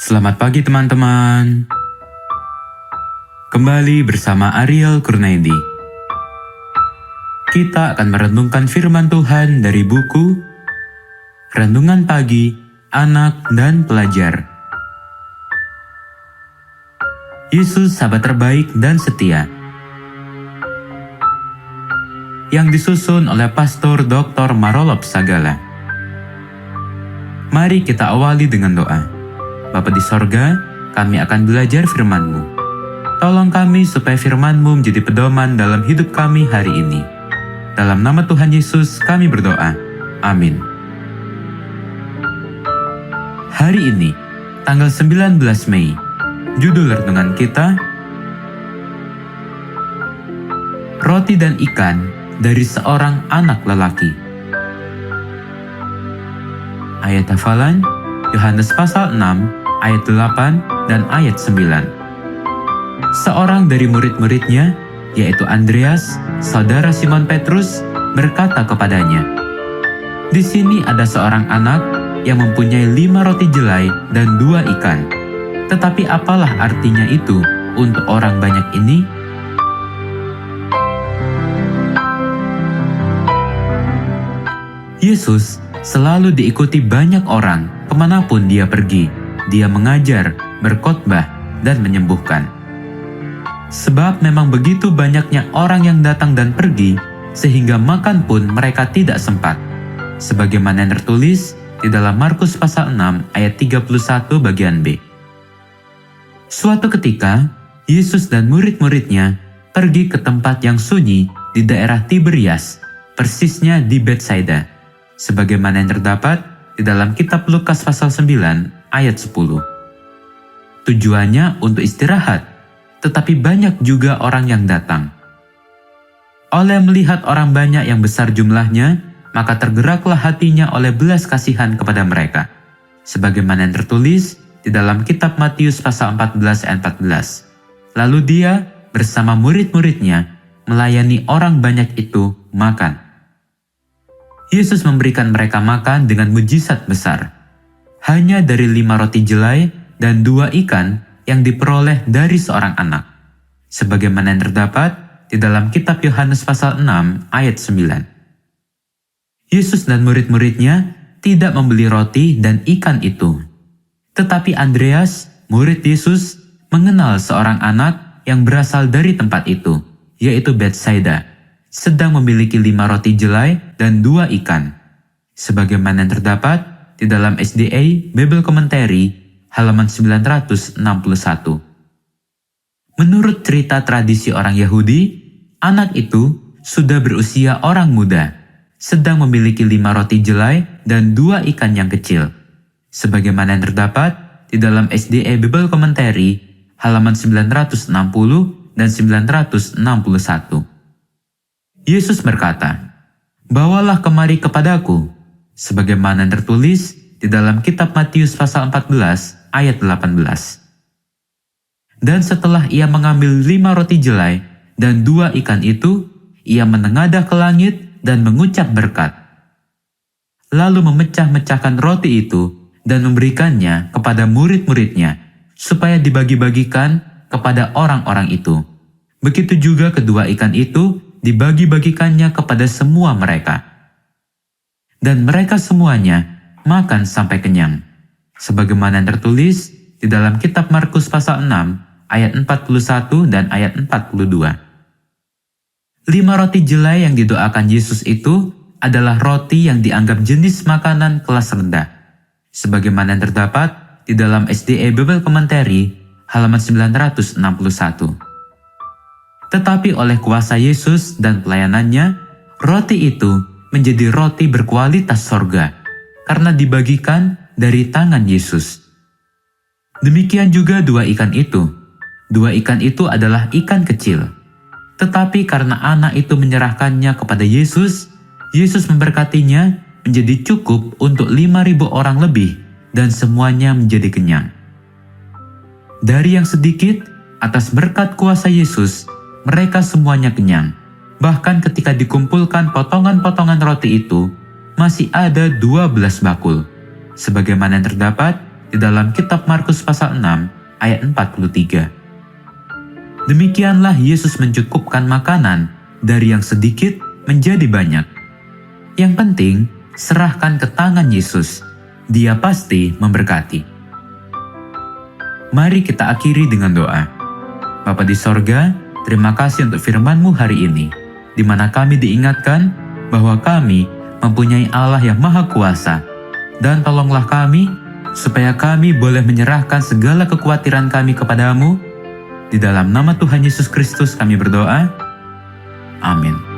Selamat pagi teman-teman. Kembali bersama Ariel Kurnaidi. Kita akan merenungkan firman Tuhan dari buku Renungan Pagi Anak dan Pelajar. Yesus sahabat terbaik dan setia. Yang disusun oleh Pastor Dr. Marolop Sagala. Mari kita awali dengan doa. Bapa di sorga, kami akan belajar firman-Mu. Tolong kami supaya firman-Mu menjadi pedoman dalam hidup kami hari ini. Dalam nama Tuhan Yesus kami berdoa. Amin. Hari ini, tanggal 19 Mei, judul renungan kita, Roti dan Ikan dari Seorang Anak Lelaki. Ayat hafalan, Yohanes pasal 6, ayat 8 dan ayat 9. Seorang dari murid-muridnya, yaitu Andreas, saudara Simon Petrus, berkata kepadanya, "Di sini ada seorang anak yang mempunyai 5 roti jelai dan 2 ikan. Tetapi apalah artinya itu untuk orang banyak ini?" Yesus selalu diikuti banyak orang kemanapun dia pergi. Dia mengajar, berkhotbah, dan menyembuhkan. Sebab memang begitu banyaknya orang yang datang dan pergi, sehingga makan pun mereka tidak sempat. Sebagaimana yang tertulis di dalam Markus pasal 6 ayat 31 bagian B. Suatu ketika, Yesus dan murid-muridnya pergi ke tempat yang sunyi di daerah Tiberias, persisnya di Betsaida. Sebagaimana yang terdapat di dalam kitab Lukas pasal 9 ayat 10. Tujuannya untuk istirahat, tetapi banyak juga orang yang datang. Oleh melihat orang banyak yang besar jumlahnya, maka tergeraklah hatinya oleh belas kasihan kepada mereka. Sebagaimana yang tertulis di dalam kitab Matius pasal 14 ayat 14. Lalu dia bersama murid-muridnya melayani orang banyak itu makan. Yesus memberikan mereka makan dengan mujizat besar. Hanya dari 5 roti jelai dan 2 ikan yang diperoleh dari seorang anak. Sebagaimana yang terdapat di dalam kitab Yohanes pasal 6 ayat 9. Yesus dan murid-muridnya tidak membeli roti dan ikan itu. Tetapi Andreas, murid Yesus, mengenal seorang anak yang berasal dari tempat itu, yaitu Betsaida, sedang memiliki 5 roti jelai dan 2 ikan. Sebagaimana yang terdapat di dalam SDA Bible Commentary halaman 961. Menurut cerita tradisi orang Yahudi, anak itu sudah berusia orang muda, sedang memiliki 5 roti jelai dan 2 ikan yang kecil. Sebagaimana yang terdapat di dalam SDA Bible Commentary halaman 960 dan 961. Yesus berkata, "Bawalah kemari kepadaku," sebagaimana tertulis di dalam kitab Matius pasal 14 ayat 18. Dan setelah ia mengambil 5 roti jelai dan 2 ikan itu, ia menengadah ke langit dan mengucap berkat. Lalu memecah-mecahkan roti itu dan memberikannya kepada murid-muridnya, supaya dibagi-bagikan kepada orang-orang itu. Begitu juga kedua ikan itu dibagi-bagikannya kepada semua mereka. Dan mereka semuanya makan sampai kenyang. Sebagaimana yang tertulis di dalam kitab Markus pasal 6 ayat 41 dan ayat 42. 5 roti jelai yang didoakan Yesus itu adalah roti yang dianggap jenis makanan kelas rendah. Sebagaimana yang terdapat di dalam SDA Bible Commentary halaman 961. Tetapi oleh kuasa Yesus dan pelayanannya, roti itu menjadi roti berkualitas sorga, karena dibagikan dari tangan Yesus. Demikian juga 2 ikan itu. 2 ikan itu adalah ikan kecil. Tetapi karena anak itu menyerahkannya kepada Yesus, Yesus memberkatinya menjadi cukup untuk 5.000 orang lebih, dan semuanya menjadi kenyang. Dari yang sedikit, atas berkat kuasa Yesus, mereka semuanya kenyang. Bahkan ketika dikumpulkan potongan-potongan roti itu, masih ada 12 bakul. Sebagaimana yang terdapat di dalam kitab Markus pasal 6 ayat 43. Demikianlah Yesus mencukupkan makanan dari yang sedikit menjadi banyak. Yang penting, serahkan ke tangan Yesus. Dia pasti memberkati. Mari kita akhiri dengan doa. Bapa di sorga, terima kasih untuk firman-Mu hari ini, di mana kami diingatkan bahwa kami mempunyai Allah yang Maha Kuasa. Dan tolonglah kami, supaya kami boleh menyerahkan segala kekhawatiran kami kepadamu. Di dalam nama Tuhan Yesus Kristus kami berdoa. Amin.